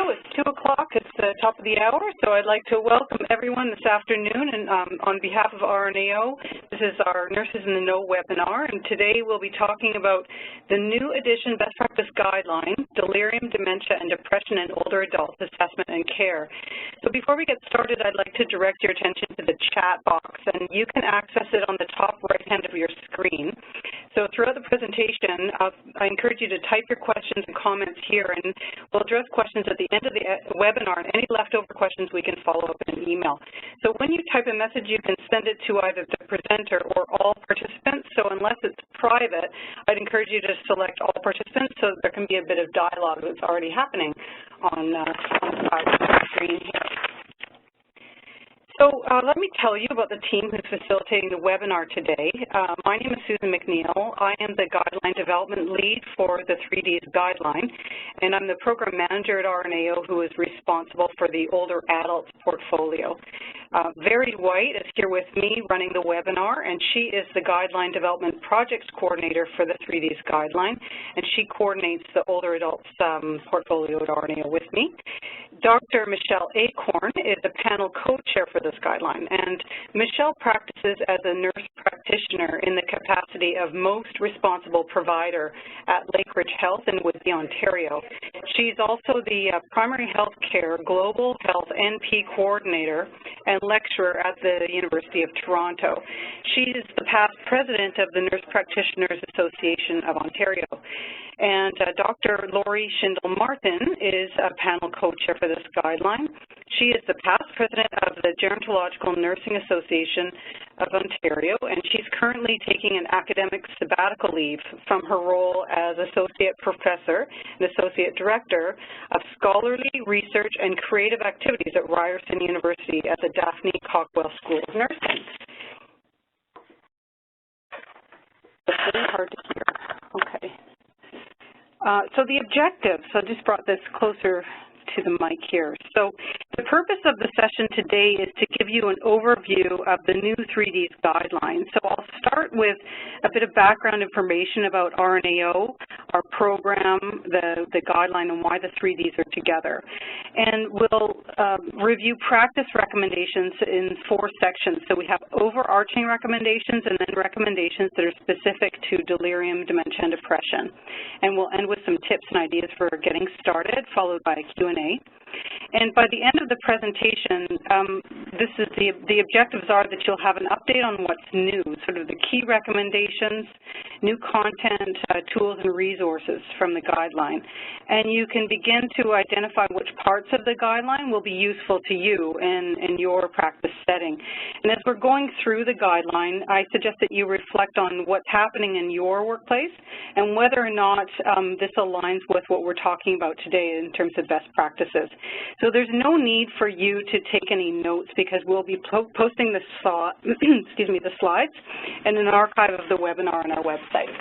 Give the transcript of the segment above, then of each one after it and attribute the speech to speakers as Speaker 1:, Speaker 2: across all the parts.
Speaker 1: It's 2 o'clock. It's the top of the hour, so I'd like to welcome everyone this afternoon. And on behalf of RNAO, this is our Nurses in the Know webinar, and today we'll be talking about the new edition Best Practice Guideline, Delirium, Dementia, and Depression in Older Adults Assessment and Care. So before we get started, I'd like to direct your attention to the chat box, and you can access it on the top right hand of your screen. So throughout the presentation, I encourage you to type your questions and comments here, and we'll address questions at the end of the webinar, and any leftover questions we can follow up in an email. So when you type a message, you can send it to either the presenter or all participants. So unless it's private, I'd encourage you to select all participants so that there can be a bit of dialogue that's already happening on the screen here. So let me tell you about the team who's facilitating the webinar today. My name is Susan McNeil. I am the Guideline Development Lead for the 3Ds Guideline, and I'm the Program Manager at RNAO who is responsible for the Older Adults portfolio. Verity White is here with me running the webinar, and she is the Guideline Development Projects Coordinator for the 3Ds Guideline, and she coordinates the Older Adults portfolio at RNAO with me. Dr. Michelle Acorn is the panel co-chair for this guideline, and Michelle practices as a nurse practitioner in the capacity of most responsible provider at Lakeridge Health in Whitby, Ontario. She's also the primary health care global health NP coordinator and lecturer at the University of Toronto. She is the past president of the Nurse Practitioners Association of Ontario. And Dr. Laurie Schindel-Martin is a panel co-chair for this guideline. She is the past president of the Gerontological Nursing Association of Ontario, and she's currently taking an academic sabbatical leave from her role as associate professor and associate director of scholarly research and creative activities at Ryerson University at the Daphne Cockwell School of Nursing. It's really hard to hear. Okay. So the objectives, so I just brought this closer to the mic here. So the purpose of the session today is to give you an overview of the new 3Ds guidelines. So I'll start with a bit of background information about RNAO, our program, the guideline, and why the 3Ds are together. And we'll review practice recommendations in 4 sections. So we have overarching recommendations and then recommendations that are specific to delirium, dementia, and depression. And we'll end with some tips and ideas for getting started, followed by a Q&A. And by the end of the presentation, this is the objectives are that you'll have an update on what's new, sort of the key recommendations, new content, tools, and resources from the guideline. And you can begin to identify which parts of the guideline will be useful to you in your practice setting. And as we're going through the guideline, I suggest that you reflect on what's happening in your workplace and whether or not this aligns with what we're talking about today in terms of best practices. So there's no need for you to take any notes because we'll be posting the slides and an archive of the webinar on our website.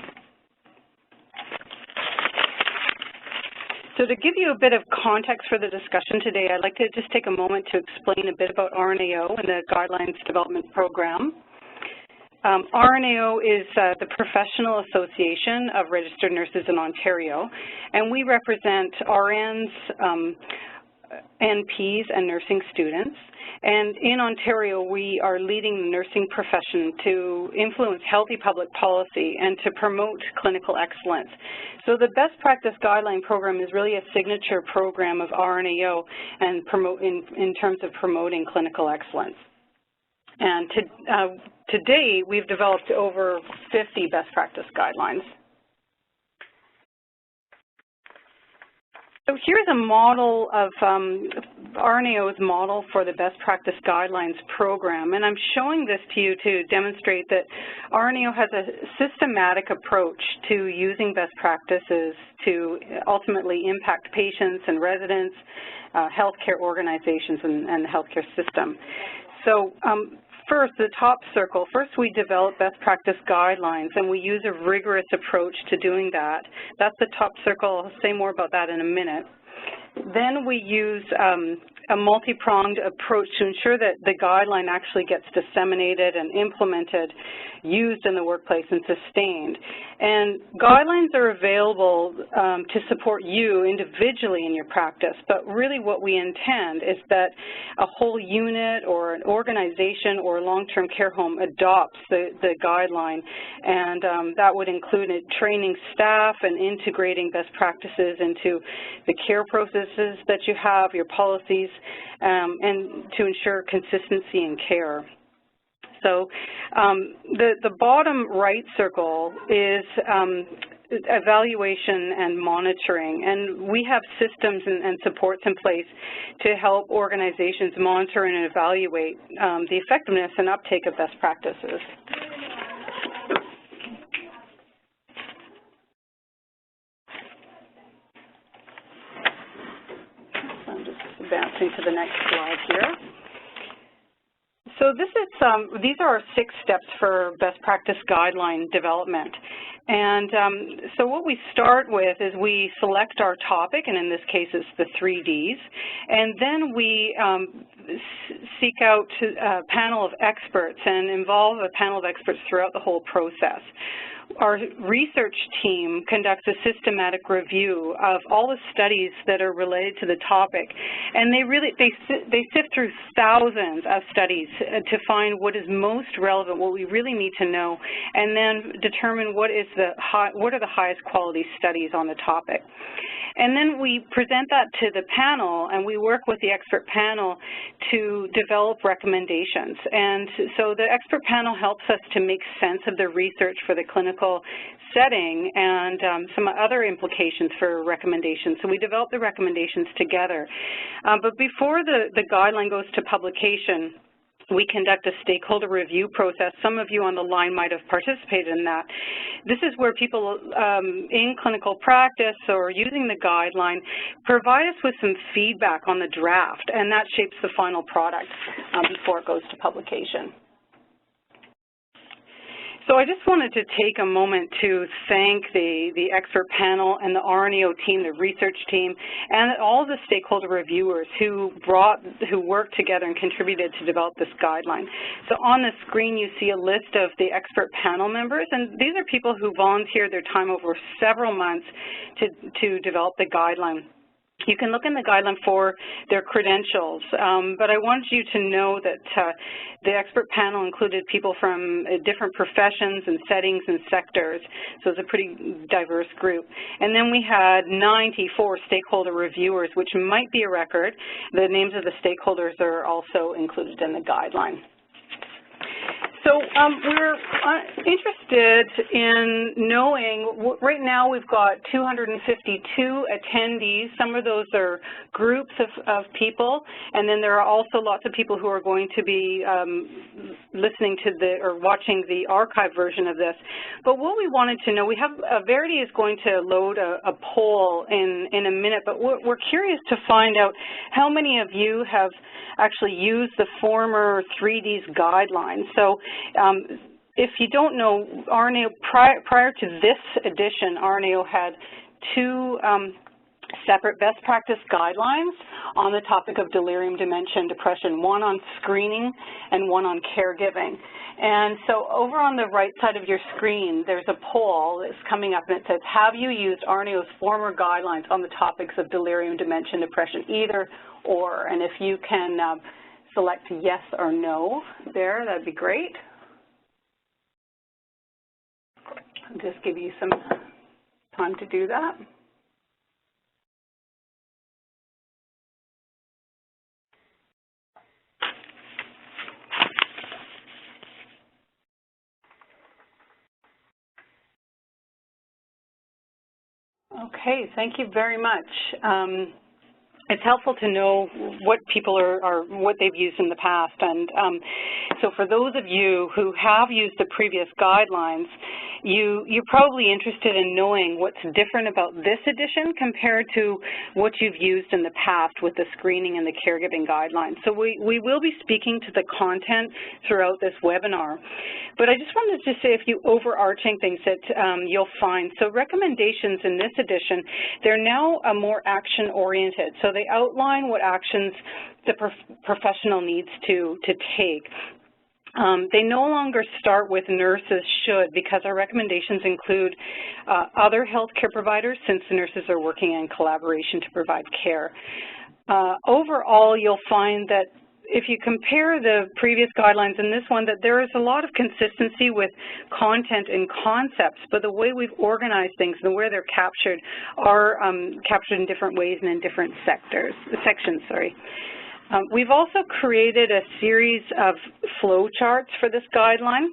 Speaker 1: So to give you a bit of context for the discussion today, I'd like to just take a moment to explain a bit about RNAO and the Guidelines Development Program. RNAO is the professional association of registered nurses in Ontario, and we represent RNs, NPs, and nursing students. And in Ontario, we are leading the nursing profession to influence healthy public policy and to promote clinical excellence. So the Best Practice Guideline Program is really a signature program of RNAO and in terms of promoting clinical excellence. And today, we've developed over 50 best practice guidelines. So here's a model of RNAO's model for the Best Practice Guidelines program, and I'm showing this to you to demonstrate that RNAO has a systematic approach to using best practices to ultimately impact patients and residents, healthcare organizations, and the healthcare system. So first, the top circle, first we develop best practice guidelines, and we use a rigorous approach to doing that. That's the top circle. I'll say more about that in a minute. Then we use a multi-pronged approach to ensure that the guideline actually gets disseminated and implemented, used in the workplace, and sustained. And guidelines are available to support you individually in your practice, but really what we intend is that a whole unit or an organization or a long-term care home adopts the guideline, and that would include training staff and integrating best practices into the care processes that you have, your policies, and to ensure consistency in care. So the bottom right circle is evaluation and monitoring, and we have systems and supports in place to help organizations monitor and evaluate the effectiveness and uptake of best practices. So I'm just advancing to the next slide here. So this is, these are our 6 steps for best practice guideline development. And so what we start with is we select our topic, and in this case it's the 3 Ds, and then we seek out a panel of experts and involve a panel of experts throughout the whole process. Our research team conducts a systematic review of all the studies that are related to the topic, and they sift through thousands of studies to find what is most relevant, what we really need to know, and then determine what are the highest quality studies on the topic. And then we present that to the panel, and we work with the expert panel to develop recommendations. And so the expert panel helps us to make sense of the research for the clinical setting and some other implications for recommendations. So we develop the recommendations together. But before the guideline goes to publication, we conduct a stakeholder review process. Some of you on the line might have participated in that. This is where people in clinical practice or using the guideline provide us with some feedback on the draft, and that shapes the final product before it goes to publication. So I just wanted to take a moment to thank the expert panel and the RNAO team, the research team, and all the stakeholder reviewers who worked together and contributed to develop this guideline. So on the screen you see a list of the expert panel members, and these are people who volunteered their time over several months to develop the guideline. You can look in the guideline for their credentials, but I wanted you to know that the expert panel included people from different professions and settings and sectors, so it's a pretty diverse group. And then we had 94 stakeholder reviewers, which might be a record. The names of the stakeholders are also included in the guideline. So we're interested in knowing, right now we've got 252 attendees. Some of those are groups of people, and then there are also lots of people who are going to be listening to or watching the archive version of this. But what we wanted to know, Verity is going to load a poll in a minute, but we're curious to find out how many of you have actually used the former 3Ds guidelines. So if you don't know, RNAO, prior to this edition, RNAO had 2 separate best practice guidelines on the topic of delirium, dementia, and depression, one on screening and one on caregiving. And so over on the right side of your screen, there's a poll that's coming up, and it says, have you used RNAO's former guidelines on the topics of delirium, dementia, and depression, either or? And if you can select yes or no there, that'd be great. I'll just give you some time to do that. Okay, thank you very much. It's helpful to know what people what they've used in the past. And so for those of you who have used the previous guidelines, you're probably interested in knowing what's different about this edition compared to what you've used in the past with the screening and the caregiving guidelines. So we will be speaking to the content throughout this webinar. But I just wanted to say a few overarching things that you'll find. So recommendations in this edition, they're now more action-oriented. So they outline what actions the professional needs to take. They no longer start with nurses should, because our recommendations include other healthcare providers, since the nurses are working in collaboration to provide care. Overall, you'll find that if you compare the previous guidelines and this one, that there is a lot of consistency with content and concepts, but the way we've organized things and where they're captured are captured in different ways and in different sections. We've also created a series of flow charts for this guideline,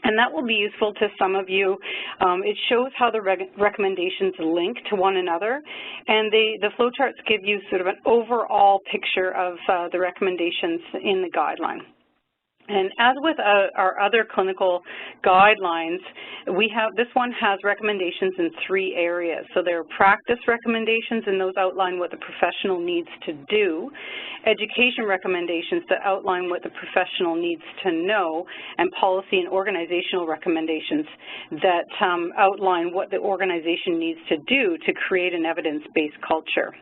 Speaker 1: and that will be useful to some of you. It shows how the recommendations link to one another, and the flow charts give you sort of an overall picture of the recommendations in the guideline. And as with our other clinical guidelines, this one has recommendations in 3 areas. So there are practice recommendations, and those outline what the professional needs to do, education recommendations that outline what the professional needs to know, and policy and organizational recommendations that outline what the organization needs to do to create an evidence-based culture.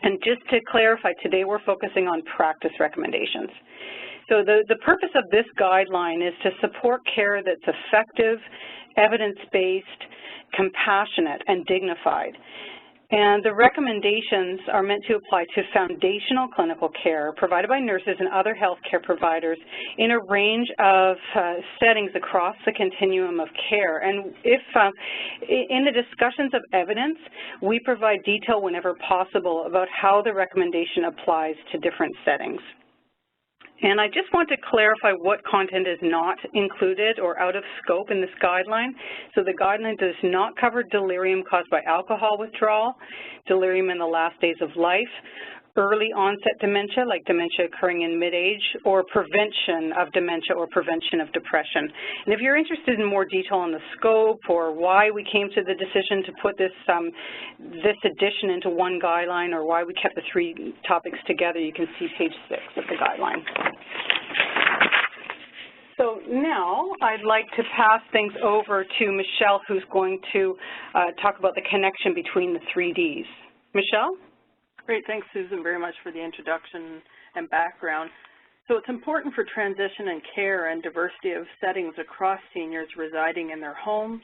Speaker 1: And just to clarify, today we're focusing on practice recommendations. So the purpose of this guideline is to support care that's effective, evidence-based, compassionate, and dignified. And the recommendations are meant to apply to foundational clinical care provided by nurses and other healthcare providers in a range of settings across the continuum of care. And if in the discussions of evidence, we provide detail whenever possible about how the recommendation applies to different settings. And I just want to clarify what content is not included or out of scope in this guideline. So the guideline does not cover delirium caused by alcohol withdrawal, delirium in the last days of life, early onset dementia, like dementia occurring in mid-age, or prevention of dementia or prevention of depression. And if you're interested in more detail on the scope or why we came to the decision to put this addition into one guideline, or why we kept the 3 topics together, you can see page 6 of the guideline. So now I'd like to pass things over to Michelle, who's going to talk about the connection between the 3 Ds. Michelle?
Speaker 2: Great, thanks Susan very much for the introduction and background. So it's important for transition and care and diversity of settings across seniors residing in their homes,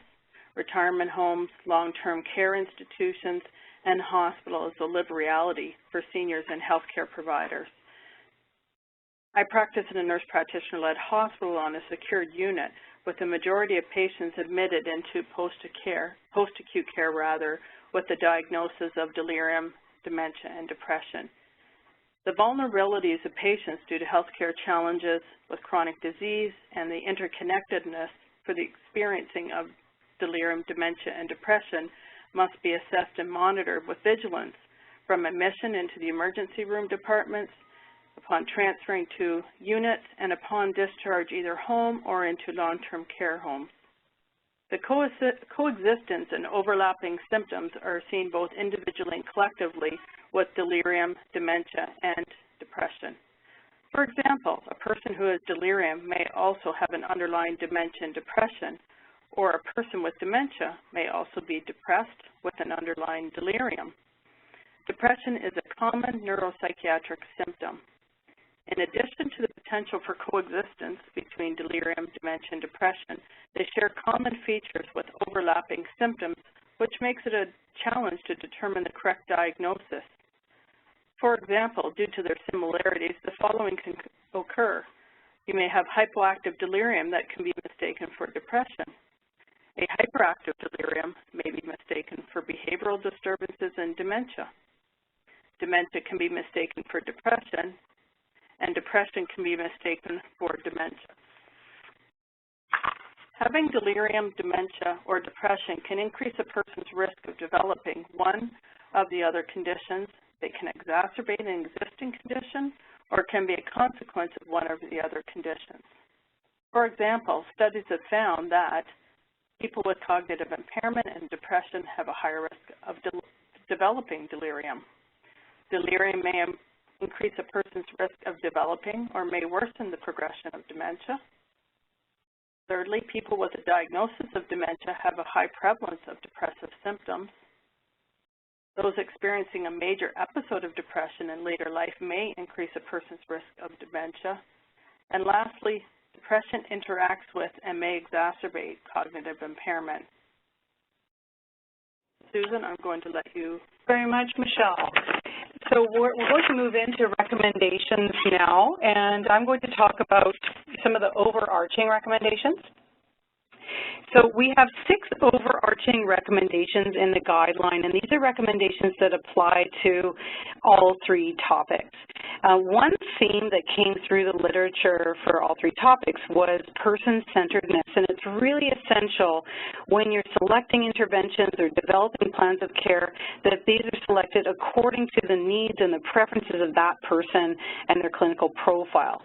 Speaker 2: retirement homes, long-term care institutions, and hospitals to live reality for seniors and healthcare providers. I practice in a nurse practitioner-led hospital on a secured unit with the majority of patients admitted into post-acute care with the diagnosis of delirium, dementia, and depression. The vulnerabilities of patients due to healthcare challenges with chronic disease and the interconnectedness for the experiencing of delirium, dementia, and depression must be assessed and monitored with vigilance from admission into the emergency room departments, upon transferring to units, and upon discharge either home or into long-term care homes. The coexistence and overlapping symptoms are seen both individually and collectively with delirium, dementia, and depression. For example, a person who has delirium may also have an underlying dementia and depression, or a person with dementia may also be depressed with an underlying delirium. Depression is a common neuropsychiatric symptom. In addition to the potential for coexistence between delirium, dementia, and depression, they share common features with overlapping symptoms, which makes it a challenge to determine the correct diagnosis. For example, due to their similarities, the following can occur. You may have hypoactive delirium that can be mistaken for depression. A hyperactive delirium may be mistaken for behavioral disturbances and dementia. Dementia can be mistaken for depression, and depression can be mistaken for dementia. Having delirium, dementia, or depression can increase a person's risk of developing one of the other conditions. They can exacerbate an existing condition or can be a consequence of one of the other conditions. For example, studies have found that people with cognitive impairment and depression have a higher risk of developing delirium. Delirium may increase a person's risk of developing or may worsen the progression of dementia. Thirdly, people with a diagnosis of dementia have a high prevalence of depressive symptoms. Those experiencing a major episode of depression in later life may increase a person's risk of dementia. And lastly, depression interacts with and may exacerbate cognitive impairment. Susan, I'm going to let you.
Speaker 1: Very much, Michelle. So we're going to move into recommendations now, and I'm going to talk about some of the overarching recommendations. So we have 6 overarching recommendations in the guideline, and these are recommendations that apply to all 3 topics. One theme that came through the literature for all 3 topics was person-centeredness, and it's really essential when you're selecting interventions or developing plans of care that these are selected according to the needs and the preferences of that person and their clinical profile.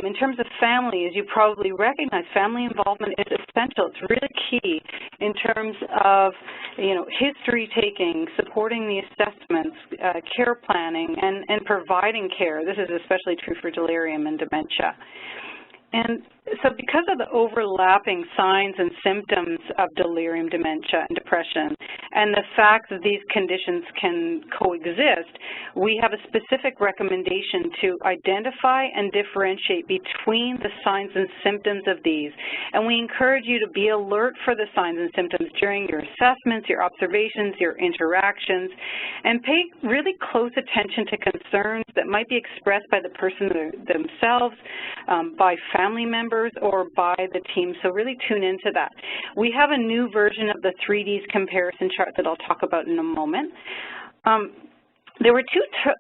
Speaker 1: In terms of family, as you probably recognize, family involvement is essential. It's really key in terms of, history taking, supporting the assessments, care planning, and providing care. This is especially true for delirium and dementia. And so because of the overlapping signs and symptoms of delirium, dementia, and depression, and the fact that these conditions can coexist, we have a specific recommendation to identify and differentiate between the signs and symptoms of these. And we encourage you to be alert for the signs and symptoms during your assessments, your observations, your interactions, and pay really close attention to concerns that might be expressed by the person themselves, by family members, or by the team, so really tune into that. We have a new version of the 3Ds comparison chart that I'll talk about in a moment. There were 2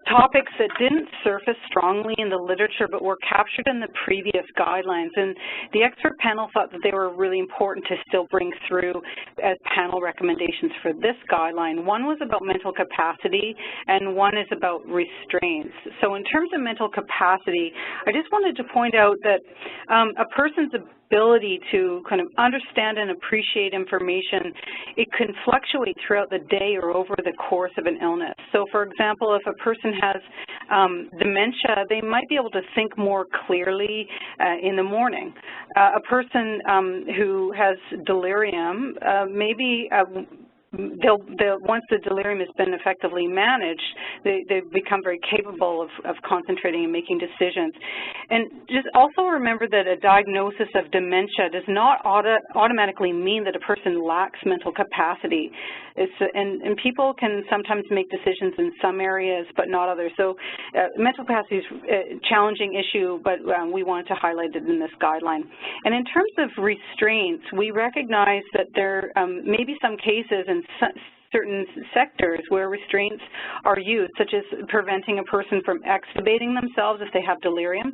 Speaker 1: topics that didn't surface strongly in the literature but were captured in the previous guidelines, and the expert panel thought that they were really important to still bring through as panel recommendations for this guideline. One was about mental capacity, and one is about restraints. So in terms of mental capacity, I just wanted to point out that a person's ability to kind of understand and appreciate information, it can fluctuate throughout the day or over the course of an illness. So for example, if a person has dementia, they might be able to think more clearly in the morning. A person who has delirium, maybe once the delirium has been effectively managed, they become very capable of concentrating and making decisions. And just also remember that a diagnosis of dementia does not automatically mean that a person lacks mental capacity. And people can sometimes make decisions in some areas but not others. So mental capacity is a challenging issue, but we wanted to highlight it in this guideline. And in terms of restraints, we recognize that there may be some cases in certain sectors where restraints are used, such as preventing a person from extubating themselves if they have delirium.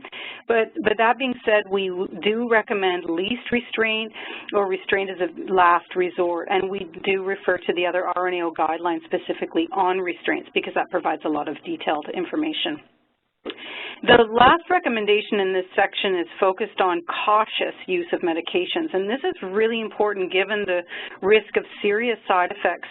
Speaker 1: But that being said, we do recommend least restraint or restraint as a last resort, and we do refer to the other RNAO guidelines specifically on restraints because that provides a lot of detailed information. The last recommendation in this section is focused on cautious use of medications, and this is really important given the risk of serious side effects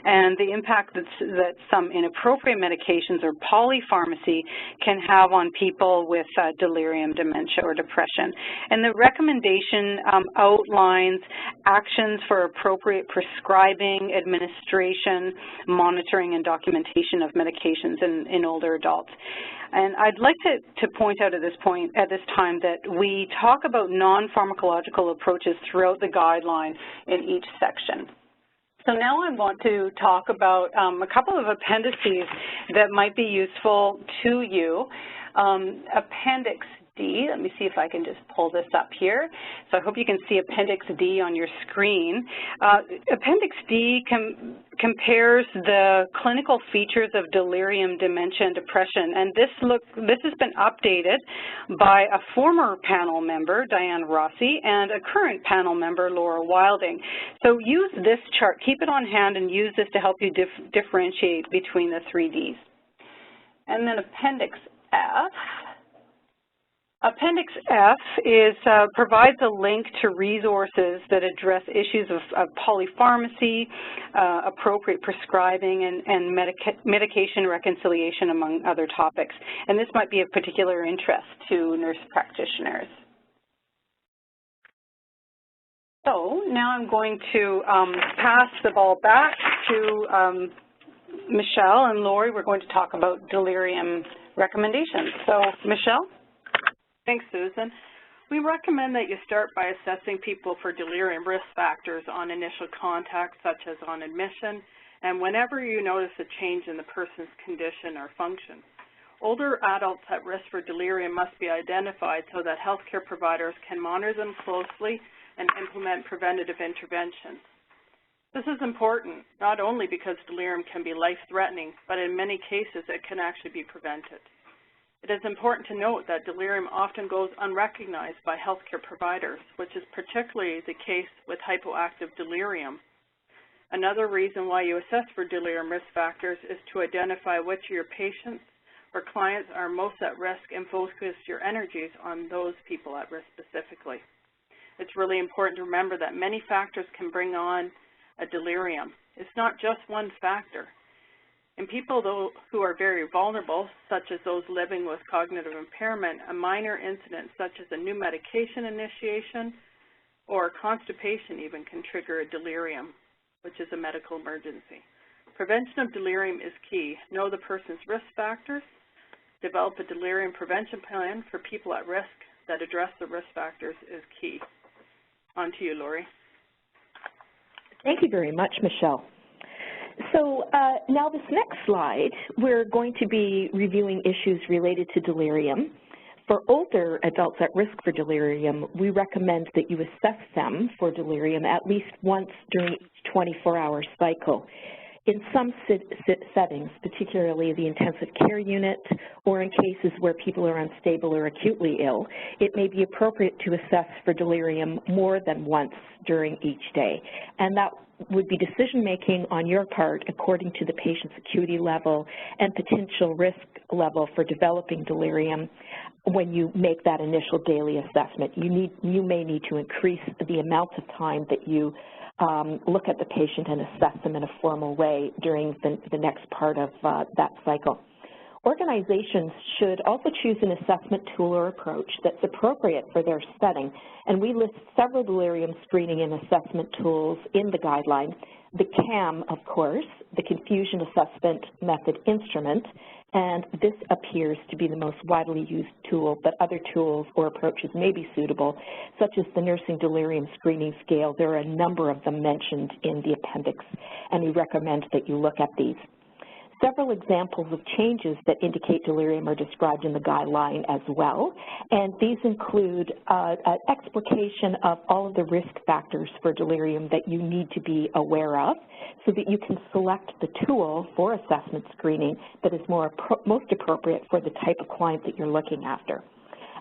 Speaker 1: and the impact that some inappropriate medications or polypharmacy can have on people with delirium, dementia, or depression. And the recommendation outlines actions for appropriate prescribing, administration, monitoring, and documentation of medications in older adults. And I'd like to point out at this time that we talk about non-pharmacological approaches throughout the guideline in each section. So now I want to talk about a couple of appendices that might be useful to you. Appendix D, let me see if I can just pull this up here. So I hope you can see Appendix D on your screen. Appendix D compares the clinical features of delirium, dementia, and depression. And this has been updated by a former panel member, Diane Rossi, and a current panel member, Laura Wilding. So use this chart, keep it on hand, and use this to help you differentiate between the 3Ds. And then Appendix F. Appendix F provides a link to resources that address issues of polypharmacy, appropriate prescribing, and medication reconciliation, among other topics. And this might be of particular interest to nurse practitioners. So now I'm going to pass the ball back to Michelle and Lori, we're going to talk about delirium recommendations. So, Michelle?
Speaker 2: Thanks, Susan. We recommend that you start by assessing people for delirium risk factors on initial contact, such as on admission, and whenever you notice a change in the person's condition or function. Older adults at risk for delirium must be identified so that healthcare providers can monitor them closely and implement preventative interventions. This is important, not only because delirium can be life-threatening, but in many cases it can actually be prevented. It is important to note that delirium often goes unrecognized by healthcare providers, which is particularly the case with hypoactive delirium. Another reason why you assess for delirium risk factors is to identify which of your patients or clients are most at risk and focus your energies on those people at risk specifically. It's really important to remember that many factors can bring on a delirium. It's not just one factor. In people who are very vulnerable, such as those living with cognitive impairment, a minor incident such as a new medication initiation or constipation even can trigger a delirium, which is a medical emergency. Prevention of delirium is key. Know the person's risk factors. Develop a delirium prevention plan for people at risk that address the risk factors is key. On to you, Lori.
Speaker 3: Thank you very much, Michelle. So now this next slide, we're going to be reviewing issues related to delirium. For older adults at risk for delirium, we recommend that you assess them for delirium at least once during each 24-hour cycle. In some settings, particularly the intensive care unit or in cases where people are unstable or acutely ill, it may be appropriate to assess for delirium more than once during each day. And that would be decision-making on your part according to the patient's acuity level and potential risk level for developing delirium when you make that initial daily assessment. You may need to increase the amount of time that you look at the patient and assess them in a formal way during the next part of that cycle. Organizations should also choose an assessment tool or approach that's appropriate for their setting, and we list several delirium screening and assessment tools in the guideline. The CAM, of course, the Confusion Assessment Method Instrument, and this appears to be the most widely used tool, but other tools or approaches may be suitable, such as the Nursing Delirium Screening Scale. There are a number of them mentioned in the appendix, and we recommend that you look at these. Several examples of changes that indicate delirium are described in the guideline as well, and these include an explication of all of the risk factors for delirium that you need to be aware of so that you can select the tool for assessment screening that is most appropriate for the type of client that you're looking after.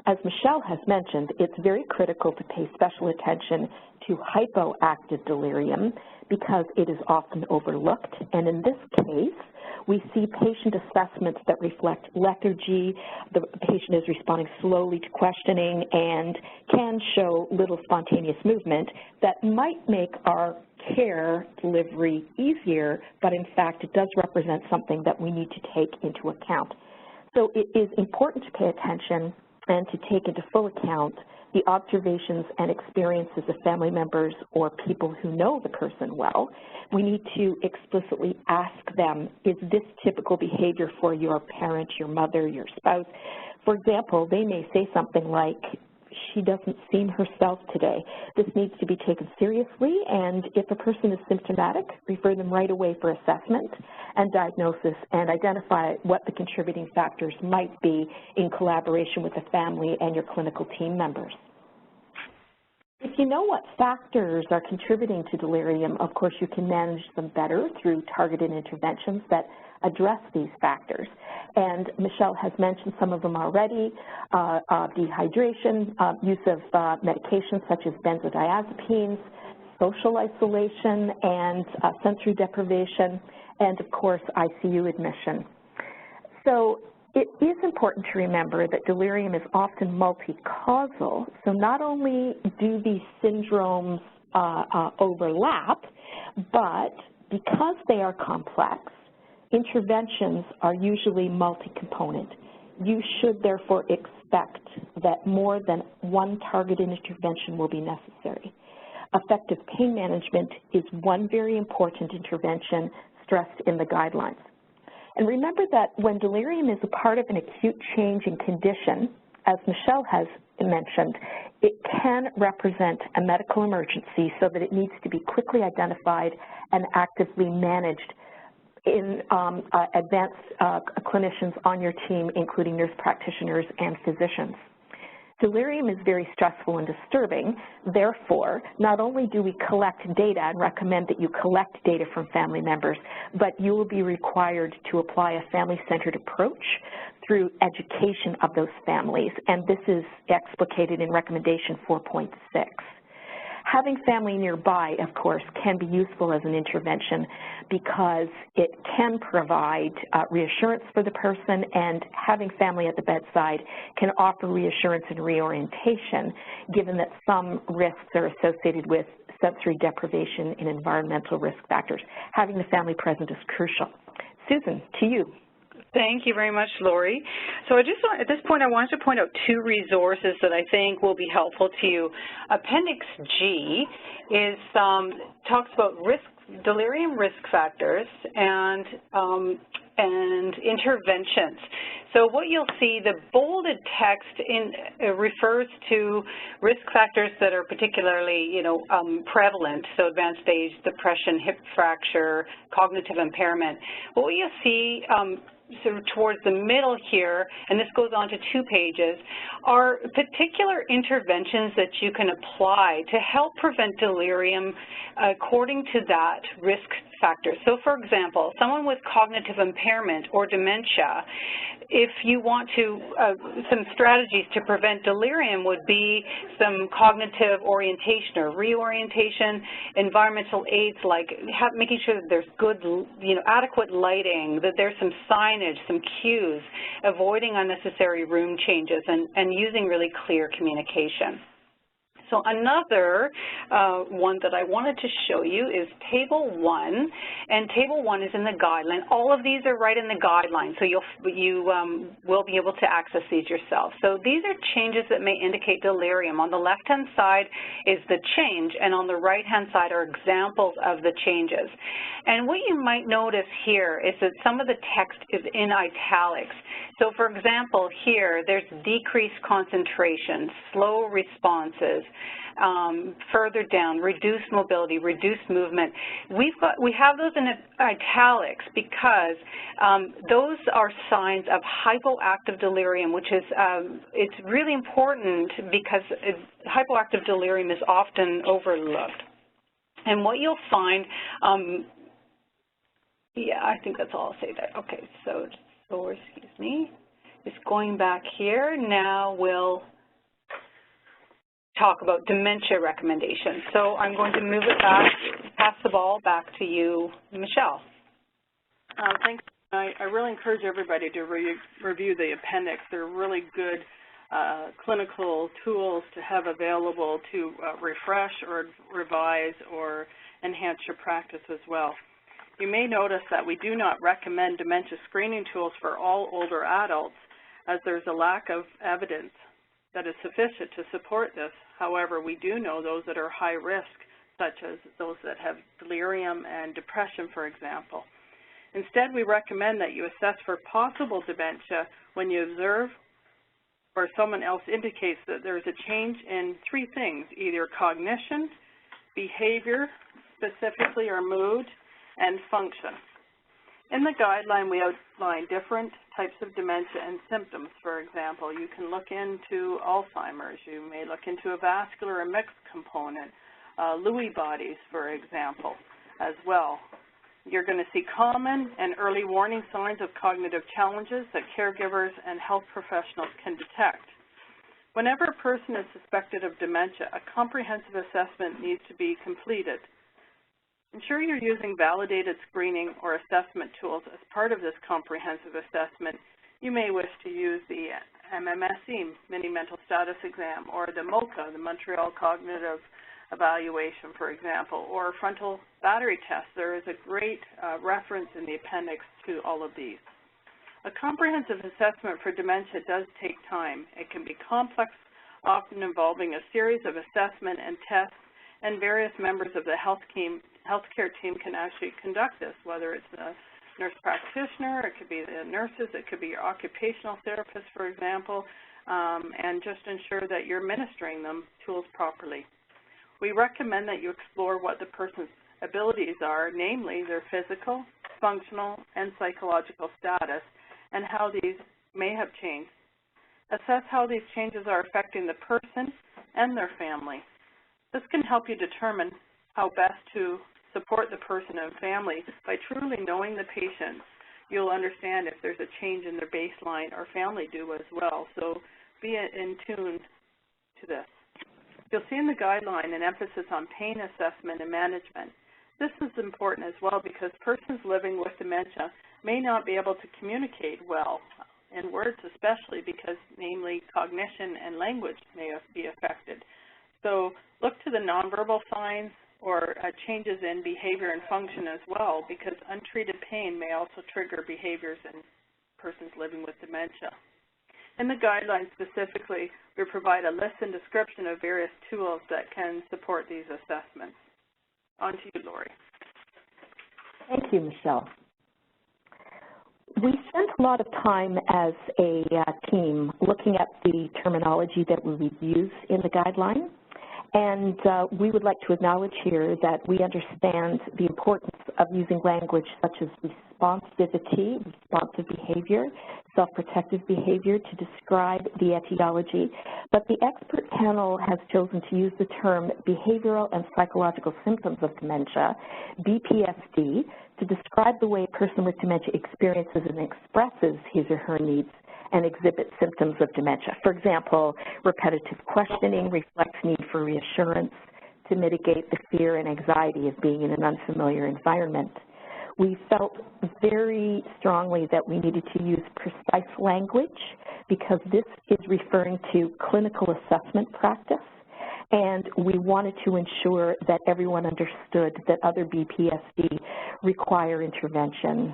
Speaker 3: As Michelle has mentioned, it's very critical to pay special attention to hypoactive delirium because it is often overlooked, and in this case, we see patient assessments that reflect lethargy. The patient is responding slowly to questioning and can show little spontaneous movement that might make our care delivery easier, but in fact it does represent something that we need to take into account. So it is important to pay attention and to take into full account the observations and experiences of family members or people who know the person well. We need to explicitly ask them, is this typical behavior for your parent, your mother, your spouse? For example, they may say something like, she doesn't seem herself today. This needs to be taken seriously, and if a person is symptomatic, refer them right away for assessment and diagnosis and identify what the contributing factors might be in collaboration with the family and your clinical team members. If you know what factors are contributing to delirium, of course you can manage them better through targeted interventions that address these factors. And Michelle has mentioned some of them already, dehydration, use of medications such as benzodiazepines, social isolation and sensory deprivation, and of course ICU admission. So it is important to remember that delirium is often multi-causal, so not only do these syndromes overlap, but because they are complex, interventions are usually multi-component. You should therefore expect that more than one targeted intervention will be necessary. Effective pain management is one very important intervention, stressed in the guidelines. And remember that when delirium is a part of an acute change in condition, as Michelle has mentioned, it can represent a medical emergency so that it needs to be quickly identified and actively managed in advanced clinicians on your team, including nurse practitioners and physicians. Delirium is very stressful and disturbing. Therefore, not only do we collect data and recommend that you collect data from family members, but you will be required to apply a family-centered approach through education of those families, and this is explicated in Recommendation 4.6. Having family nearby, of course, can be useful as an intervention because it can provide reassurance for the person, and having family at the bedside can offer reassurance and reorientation, given that some risks are associated with sensory deprivation and environmental risk factors. Having the family present is crucial. Susan, to you.
Speaker 1: Thank you very much, Lori. So at this point, I wanted to point out two resources that I think will be helpful to you. Appendix G talks about delirium risk factors and interventions. So what you'll see, the bolded text refers to risk factors that are particularly, prevalent, so advanced stage depression, hip fracture, cognitive impairment. But what you'll see sort of towards the middle here, and this goes on to 2 pages, are particular interventions that you can apply to help prevent delirium according to that risk factor. So for example, someone with cognitive impairment or dementia, if you want to, some strategies to prevent delirium would be some cognitive orientation or reorientation, environmental aids like making sure that there's good, adequate lighting, that there's some signage, some cues, avoiding unnecessary room changes, and using really clear communication. So another one that I wanted to show you is Table 1, and Table 1 is in the guideline. All of these are right in the guideline, so you will be able to access these yourself. So these are changes that may indicate delirium. On the left-hand side is the change, and on the right-hand side are examples of the changes. And what you might notice here is that some of the text is in italics. So for example, here there's decreased concentration, slow responses, further down, reduced mobility, reduced movement. We have those in italics because those are signs of hypoactive delirium, which is it's really important because hypoactive delirium is often overlooked. And what you'll find, yeah, I think that's all I'll say there. Okay, so excuse me, just going back here. Now we'll talk about dementia recommendations. So I'm going to move it back, pass the ball back to you, Michelle.
Speaker 2: Thanks. I really encourage everybody to review the appendix. They're really good clinical tools to have available to refresh or revise or enhance your practice as well. You may notice that we do not recommend dementia screening tools for all older adults, as there's a lack of evidence that is sufficient to support this. However, we do know those that are high risk, such as those that have delirium and depression, for example. Instead, we recommend that you assess for possible dementia when you observe or someone else indicates that there is a change in 3 things, either cognition, behavior, specifically, or mood, and function. In the guideline, we outline different types of dementia and symptoms. For example, you can look into Alzheimer's. You may look into a vascular or mixed component, Lewy bodies, for example, as well. You're going to see common and early warning signs of cognitive challenges that caregivers and health professionals can detect. Whenever a person is suspected of dementia, a comprehensive assessment needs to be completed. Ensure you're using validated screening or assessment tools as part of this comprehensive assessment. You may wish to use the MMSE, Mini Mental Status Exam, or the MOCA, the Montreal Cognitive Evaluation, for example, or frontal battery test. There is a great reference in the appendix to all of these. A comprehensive assessment for dementia does take time. It can be complex, often involving a series of assessment and tests and various members of the health team healthcare team can actually conduct this, whether it's a nurse practitioner, it could be the nurses, it could be your occupational therapist, for example, and just ensure that you're administering them tools properly. We recommend that you explore what the person's abilities are, namely their physical, functional, and psychological status, and how these may have changed. Assess how these changes are affecting the person and their family. This can help you determine how best to support the person and family by truly knowing the patient. You'll understand if there's a change in their baseline, or family do as well, so be in tune to this. You'll see in the guideline an emphasis on pain assessment and management. This is important as well because persons living with dementia may not be able to communicate well, in words especially, because namely cognition and language may be affected. So look to the nonverbal signs or changes in behavior and function as well, because untreated pain may also trigger behaviors in persons living with dementia. In the guidelines specifically, we provide a list and description of various tools that can support these assessments. On to you, Lori.
Speaker 3: Thank you, Michelle. We spent a lot of time as a team looking at the terminology that we would use in the guideline, and we would like to acknowledge here that we understand the importance of using language such as responsivity, responsive behavior, self-protective behavior to describe the etiology, but the expert panel has chosen to use the term behavioral and psychological symptoms of dementia, BPSD, to describe the way a person with dementia experiences and expresses his or her needs and exhibits symptoms of dementia. For example, repetitive questioning reflects need for reassurance to mitigate the fear and anxiety of being in an unfamiliar environment. We felt very strongly that we needed to use precise language because this is referring to clinical assessment practice, and we wanted to ensure that everyone understood that other BPSD require intervention,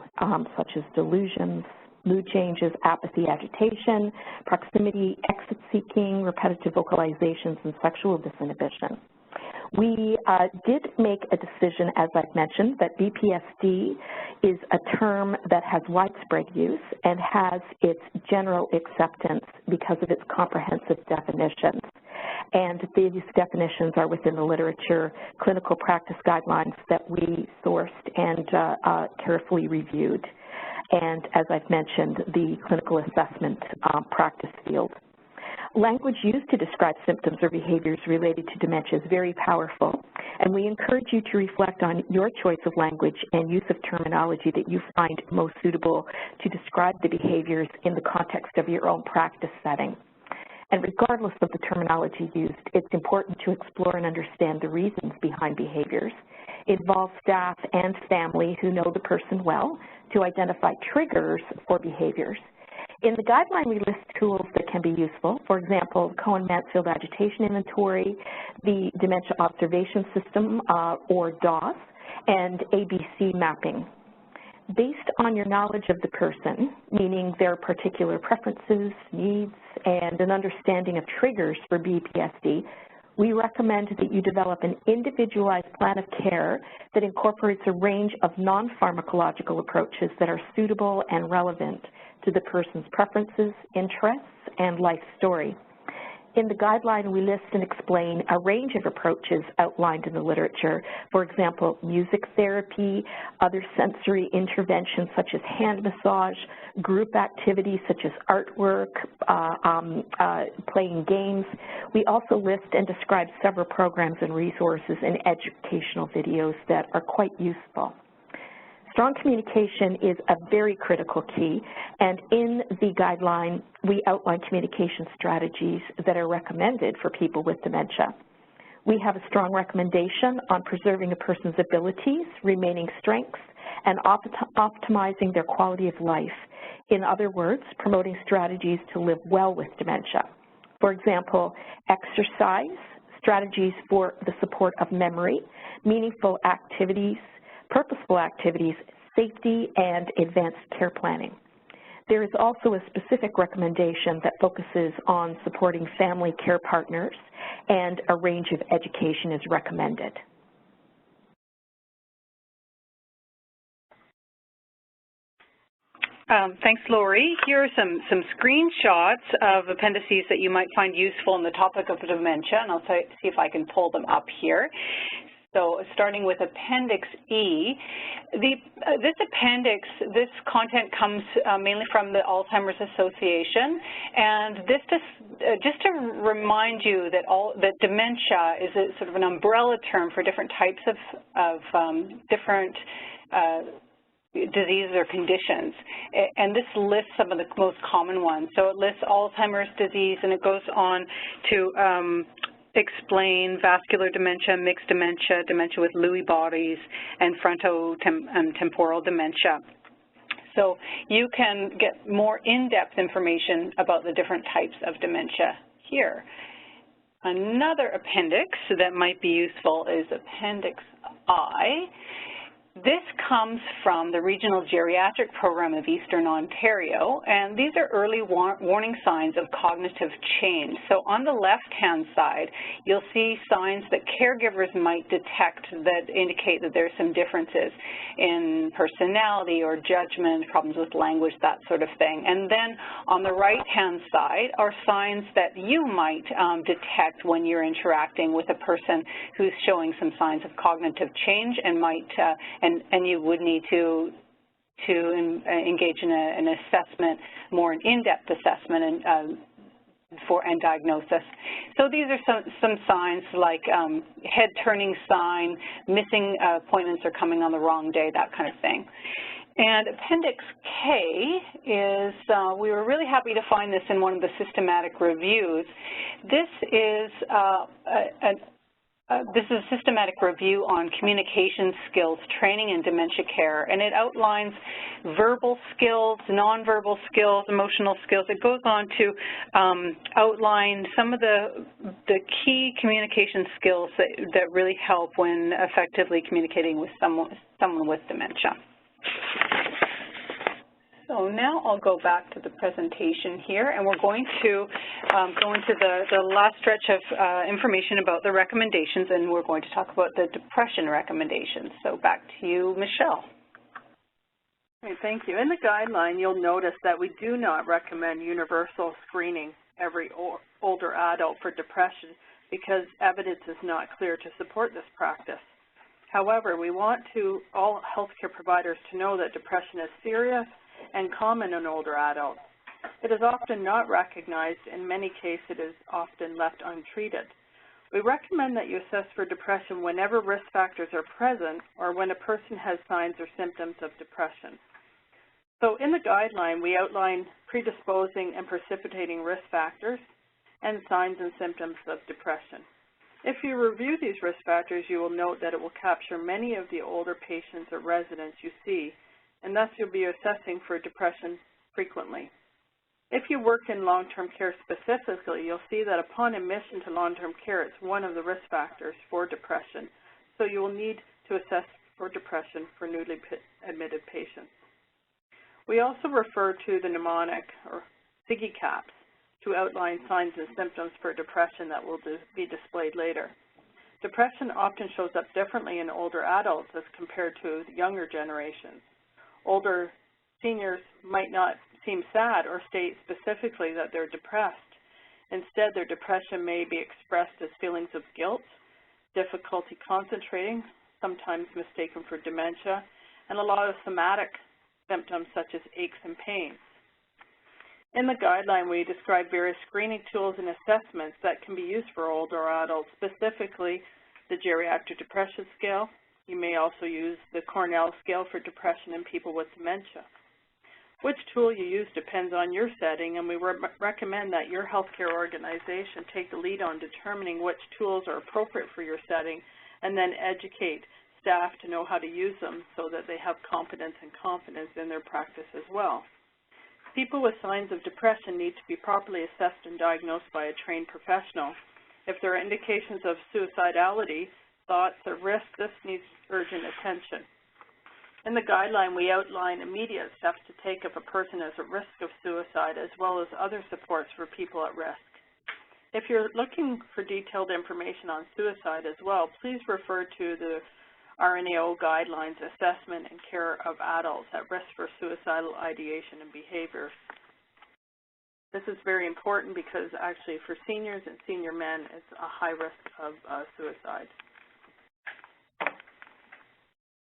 Speaker 3: such as delusions, mood changes, apathy, agitation, proximity, exit-seeking, repetitive vocalizations, and sexual disinhibition. We did make a decision, as I've mentioned, that BPSD is a term that has widespread use and has its general acceptance because of its comprehensive definitions. And these definitions are within the literature clinical practice guidelines that we sourced and carefully reviewed. And as I've mentioned, the clinical assessment practice field. Language used to describe symptoms or behaviors related to dementia is very powerful, and we encourage you to reflect on your choice of language and use of terminology that you find most suitable to describe the behaviors in the context of your own practice setting. And regardless of the terminology used, it's important to explore and understand the reasons behind behaviors. Involve staff and family who know the person well to identify triggers for behaviors. In the guideline, we list tools that can be useful. For example, Cohen-Mansfield Agitation Inventory, the Dementia Observation System, or DOS, and ABC mapping. Based on your knowledge of the person, meaning their particular preferences, needs, and an understanding of triggers for BPSD, we recommend that you develop an individualized plan of care that incorporates a range of non-pharmacological approaches that are suitable and relevant to the person's preferences, interests, and life story. In the guideline, we list and explain a range of approaches outlined in the literature. For example, music therapy, other sensory interventions such as hand massage, group activities such as artwork, playing games. We also list and describe several programs and resources and educational videos that are quite useful. Strong communication is a very critical key, and in the guideline, we outline communication strategies that are recommended for people with dementia. We have a strong recommendation on preserving a person's abilities, remaining strengths, and optimizing their quality of life. In other words, promoting strategies to live well with dementia. For example, exercise, strategies for the support of memory, meaningful activities, purposeful activities, safety, and advanced care planning. There is also a specific recommendation that focuses on supporting family care partners, and a range of education is recommended.
Speaker 1: Thanks, Lori. Here are some screenshots of appendices that you might find useful in the topic of dementia, and I'll see if I can pull them up here. So starting with Appendix E, this appendix, this content comes mainly from the Alzheimer's Association, and this just to remind you that dementia is a sort of an umbrella term for different types of different diseases or conditions, and this lists some of the most common ones. So it lists Alzheimer's disease, and it goes on to explain vascular dementia, mixed dementia, dementia with Lewy bodies, and frontotemporal dementia. So you can get more in-depth information about the different types of dementia here. Another appendix that might be useful is Appendix I. This comes from the Regional Geriatric Program of Eastern Ontario, and these are early warning signs of cognitive change. So on the left-hand side, you'll see signs that caregivers might detect that indicate that there's some differences in personality or judgment, problems with language, that sort of thing. And then on the right-hand side are signs that you might detect when you're interacting with a person who's showing some signs of cognitive change and might and you would need to engage in an assessment, more an in-depth assessment and diagnosis. So these are some signs like head turning sign, missing appointments or coming on the wrong day, that kind of thing. And Appendix K is, we were really happy to find this in one of the systematic reviews. This is a systematic review on communication skills, training in dementia care, and it outlines verbal skills, nonverbal skills, emotional skills. It goes on to outline some of the key communication skills that really help when effectively communicating with someone with dementia. So now I'll go back to the presentation here, and we're going to go into the last stretch of information about the recommendations, and we're going to talk about the depression recommendations. So back to you, Michelle.
Speaker 2: Okay, thank you. In the guideline, you'll notice that we do not recommend universal screening every older adult for depression because evidence is not clear to support this practice. However, we want all healthcare providers to know that depression is serious and common in older adults. It is often not recognized. In many cases, it is often left untreated. We recommend that you assess for depression whenever risk factors are present or when a person has signs or symptoms of depression. So in the guideline, we outline predisposing and precipitating risk factors and signs and symptoms of depression. If you review these risk factors, you will note that it will capture many of the older patients or residents you see, and thus you'll be assessing for depression frequently. If you work in long-term care specifically, you'll see that upon admission to long-term care, it's one of the risk factors for depression, so you will need to assess for depression for newly admitted patients. We also refer to the mnemonic, or SIGI caps, to outline signs and symptoms for depression that will be displayed later. Depression often shows up differently in older adults as compared to the younger generations. Older seniors might not seem sad or state specifically that they're depressed. Instead, their depression may be expressed as feelings of guilt, difficulty concentrating, sometimes mistaken for dementia, and a lot of somatic symptoms such as aches and pains. In the guideline, we describe various screening tools and assessments that can be used for older adults, specifically the Geriatric Depression Scale. You may also use the Cornell Scale for depression in people with dementia. Which tool you use depends on your setting, and we recommend that your healthcare organization take the lead on determining which tools are appropriate for your setting and then educate staff to know how to use them so that they have competence and confidence in their practice as well. People with signs of depression need to be properly assessed and diagnosed by a trained professional. If there are indications of suicidality, thoughts, or risk, this needs urgent attention. In the guideline, we outline immediate steps to take if a person is at risk of suicide, as well as other supports for people at risk. If you're looking for detailed information on suicide as well, please refer to RNAO guidelines, assessment and care of adults at risk for suicidal ideation and behavior. This is very important because actually for seniors and senior men, it's a high risk of suicide.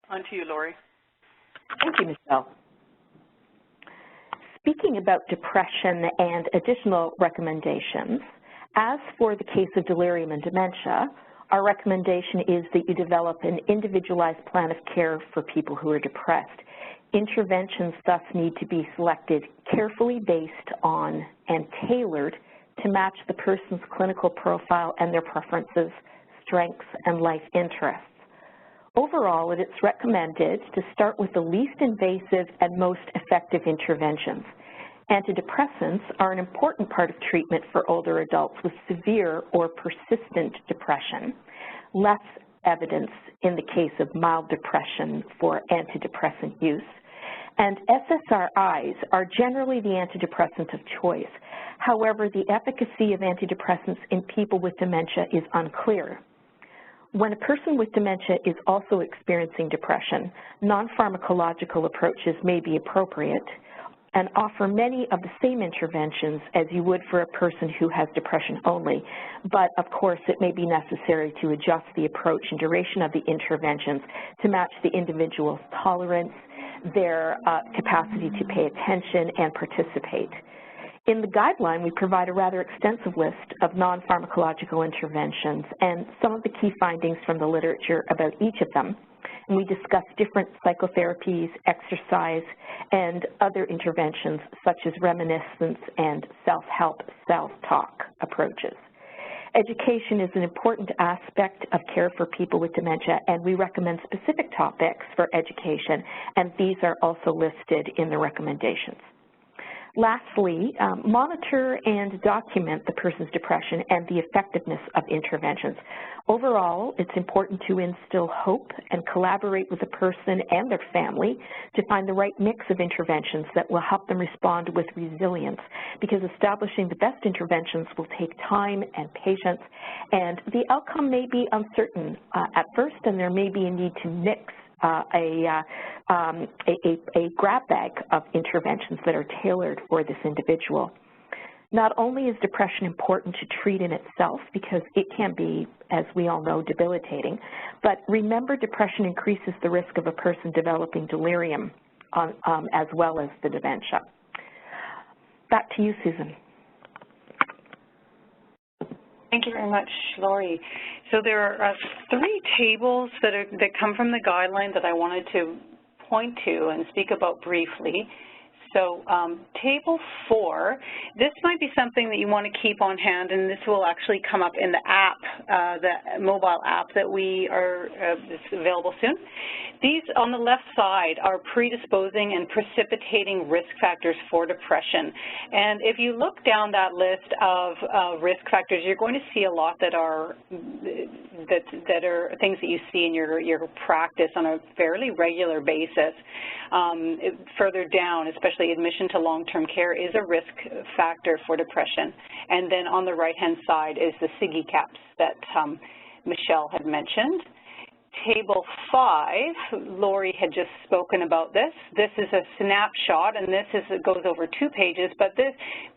Speaker 2: On to you, Lori.
Speaker 3: Thank you, Michelle. Speaking about depression and additional recommendations, as for the case of delirium and dementia, our recommendation is that you develop an individualized plan of care for people who are depressed. Interventions thus need to be selected carefully based on and tailored to match the person's clinical profile and their preferences, strengths, and life interests. Overall, it is recommended to start with the least invasive and most effective interventions. Antidepressants are an important part of treatment for older adults with severe or persistent depression. Less evidence in the case of mild depression for antidepressant use. And SSRIs are generally the antidepressant of choice. However, the efficacy of antidepressants in people with dementia is unclear. When a person with dementia is also experiencing depression, non-pharmacological approaches may be appropriate and offer many of the same interventions as you would for a person who has depression only. But of course, it may be necessary to adjust the approach and duration of the interventions to match the individual's tolerance, their capacity to pay attention and participate. In the guideline, we provide a rather extensive list of non-pharmacological interventions and some of the key findings from the literature about each of them. And we discuss different psychotherapies, exercise, and other interventions such as reminiscence and self-help, self-talk approaches. Education is an important aspect of care for people with dementia, and we recommend specific topics for education, and these are also listed in the recommendations. Lastly, monitor and document the person's depression and the effectiveness of interventions. Overall, it's important to instill hope and collaborate with the person and their family to find the right mix of interventions that will help them respond with resilience, because establishing the best interventions will take time and patience, and the outcome may be uncertain at first, and there may be a need to mix a grab bag of interventions that are tailored for this individual. Not only is depression important to treat in itself, because it can be, as we all know, debilitating, but remember, depression increases the risk of a person developing delirium as well as the dementia. Back to you, Susan.
Speaker 1: Thank you very much, Lori. So there are 3 tables that come from the guideline that I wanted to point to and speak about briefly. So table 4, this might be something that you want to keep on hand, and this will actually come up in the app, the mobile app that we are is available soon. These on the left side are predisposing and precipitating risk factors for depression. And if you look down that list of risk factors, you're going to see a lot that are things that you see in your practice on a fairly regular basis. Further down, especially admission to long-term care, is a risk factor for depression. And then on the right-hand side is the SIGI caps that Michelle had mentioned. Table 5, Lori had just spoken about this. This is a snapshot, and it goes over 2 pages, but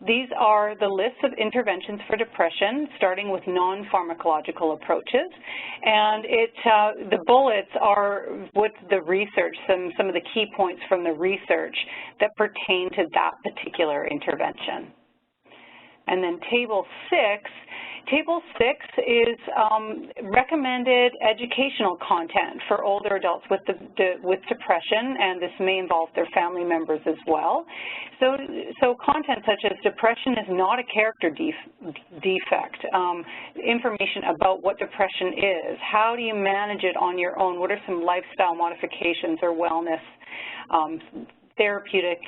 Speaker 1: these are the lists of interventions for depression, starting with non-pharmacological approaches. And the bullets are with the research, some of the key points from the research that pertain to that particular intervention. And then Table 6 is recommended educational content for older adults with depression, and this may involve their family members as well. So content such as depression is not a character defect. Information about what depression is, how do you manage it on your own, what are some lifestyle modifications or wellness, therapeutic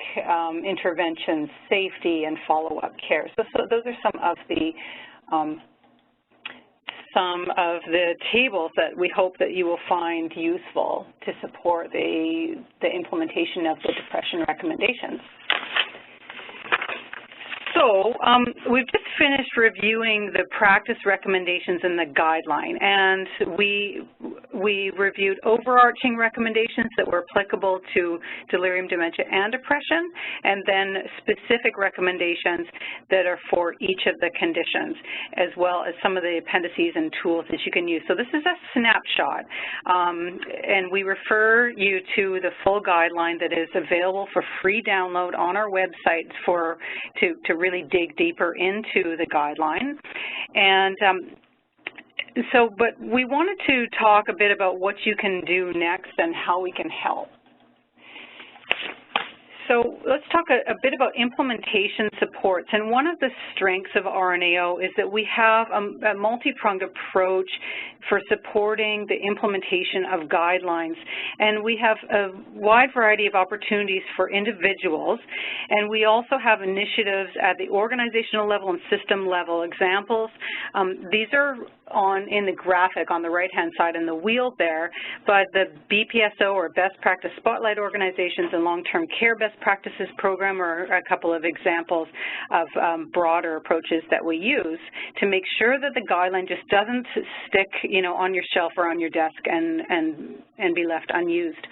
Speaker 1: interventions, safety, and follow-up care. So those are some of the tables that we hope that you will find useful to support the implementation of the depression recommendations. So we've just finished reviewing the practice recommendations in the guideline, and we reviewed overarching recommendations that were applicable to delirium, dementia, and depression, and then specific recommendations that are for each of the conditions, as well as some of the appendices and tools that you can use. So this is a snapshot, and we refer you to the full guideline that is available for free download on our website to really dig deeper into the guideline. And but we wanted to talk a bit about what you can do next and how we can help. So let's talk a bit about implementation supports. And one of the strengths of RNAO is that we have a multi-pronged approach for supporting the implementation of guidelines. And we have a wide variety of opportunities for individuals. And we also have initiatives at the organizational level and system level. Examples, these are in the graphic on the right-hand side in the wheel there, but the BPSO, or Best Practice Spotlight Organizations, and Long-Term Care Best Practices Program are a couple of examples of broader approaches that we use to make sure that the guideline just doesn't stick, on your shelf or on your desk and be left unused.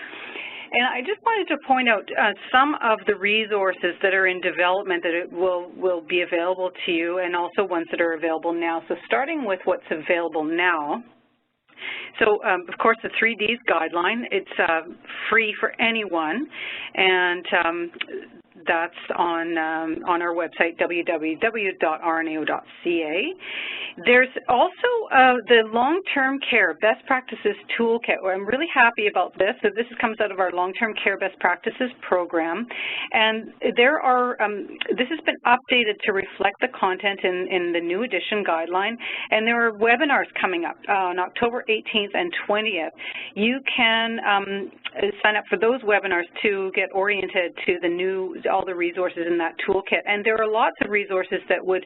Speaker 1: And I just wanted to point out some of the resources that are in development that will be available to you, and also ones that are available now. So starting with what's available now. So, of course, the 3Ds guideline, it's free for anyone, and that's on our website, www.rnao.ca. There's also the Long-Term Care Best Practices Toolkit. I'm really happy about this. So this comes out of our Long-Term Care Best Practices program, and there are this has been updated to reflect the content in the new edition guideline, and there are webinars coming up on October 18th and 20th. You can sign up for those webinars to get oriented to all the resources in that toolkit, and there are lots of resources that would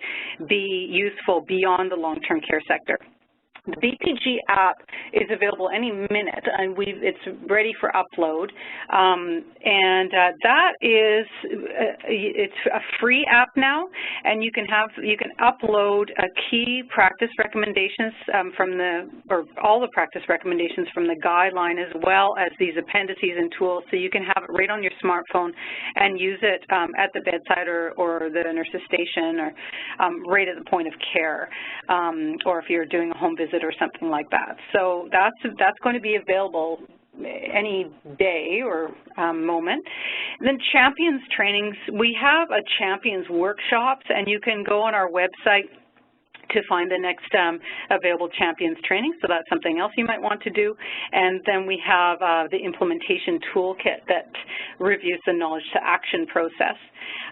Speaker 1: be useful beyond the long-term care sector. The BPG app is available any minute, and it's ready for upload. That is it's a free app now, and you can upload key practice recommendations or all the practice recommendations from the guideline, as well as these appendices and tools, so you can have it right on your smartphone and use it at the bedside or the nurse's station, or right at the point of care, or if you're doing a home visit or something like that. So that's going to be available any day or moment. Then Champions trainings. We have a Champions workshops, and you can go on our website to find the next available Champions training, so that's something else you might want to do. And then we have the implementation toolkit that reviews the knowledge to action process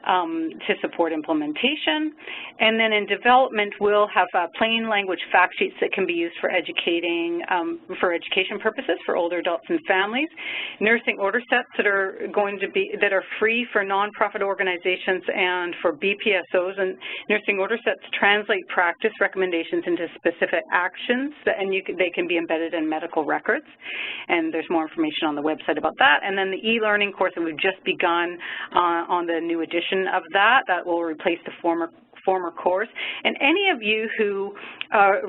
Speaker 1: to support implementation. And then in development, we'll have plain language fact sheets that can be used for education purposes for older adults and families. Nursing order sets that are free for nonprofit organizations and for BPSOs, and nursing order sets translate practice recommendations into specific actions, and they can be embedded in medical records, and there's more information on the website about that. And then the e-learning course that we've just begun on the new edition of that will replace the former course. And any of you who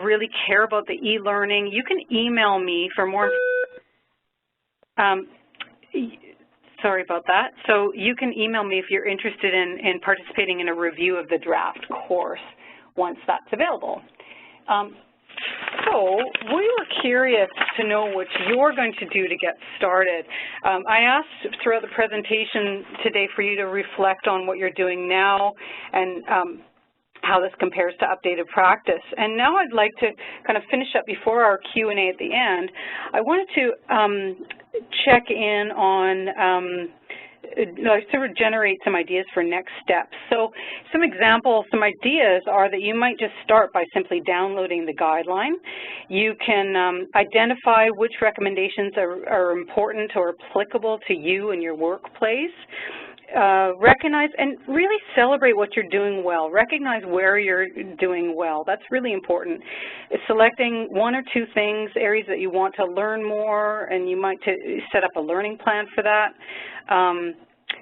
Speaker 1: really care about the e-learning, you can email me for more. Sorry about that. So you can email me if you're interested in participating in a review of the draft course once that's available. So we were curious to know what you're going to do to get started. I asked throughout the presentation today for you to reflect on what you're doing now and how this compares to updated practice. And now I'd like to kind of finish up before our Q&A at the end. I wanted to check in on sort of generate some ideas for next steps. So some examples, some ideas are that you might just start by simply downloading the guideline. You can identify which recommendations are important or applicable to you and your workplace. Recognize and really celebrate what you're doing well. Recognize where you're doing well. That's really important. Selecting one or two things, areas that you want to learn more, and you might set up a learning plan for that.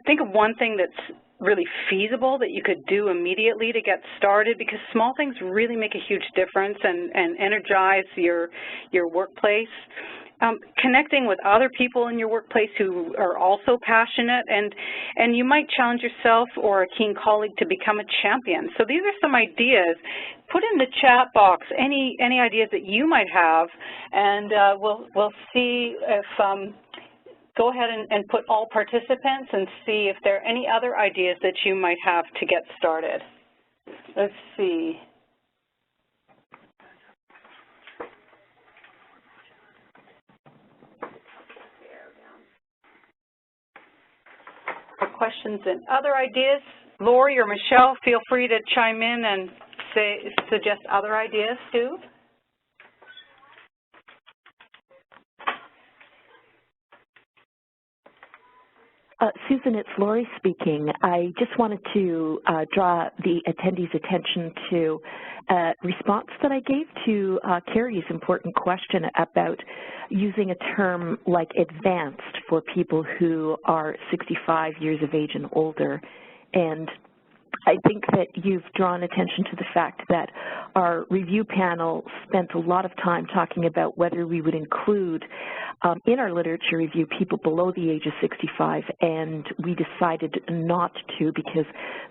Speaker 1: Think of one thing that's really feasible that you could do immediately to get started, because small things really make a huge difference and energize your workplace. connecting with other people in your workplace who are also passionate, and you might challenge yourself or a keen colleague to become a champion. So these are some ideas. Put in the chat box any ideas that you might have, and we'll see if, go ahead and put all participants and see if there are any other ideas that you might have to get started. Let's see. For questions and other ideas, Lori or Michelle, feel free to chime in and suggest other ideas too.
Speaker 3: Susan, it's Lori speaking. I just wanted to draw the attendees' attention to a response that I gave to Carrie's important question about using a term like advanced for people who are 65 years of age and older. And I think that you've drawn attention to the fact that our review panel spent a lot of time talking about whether we would include in our literature review people below the age of 65, and we decided not to because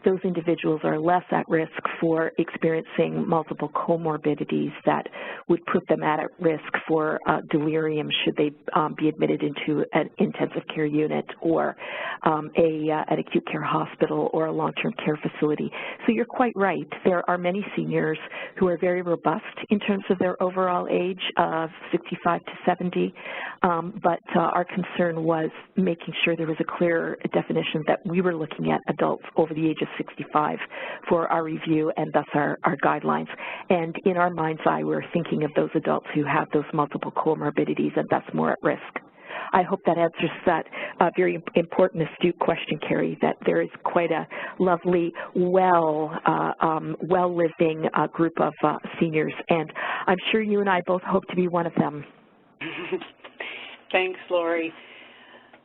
Speaker 3: those individuals are less at risk for experiencing multiple comorbidities that would put them at risk for delirium should they be admitted into an intensive care unit or an acute care hospital or a long-term care facility. So you're quite right. There are many seniors who are very robust in terms of their overall age of 65 to 70, but our concern was making sure there was a clear definition that we were looking at adults over the age of 65 for our review and thus our guidelines. And in our mind's eye, we're thinking of those adults who have those multiple comorbidities and thus more at risk. I hope that answers that very important, astute question, Carrie, that there is quite a lovely, well-living group of seniors, and I'm sure you and I both hope to be one of them.
Speaker 1: Thanks, Lori.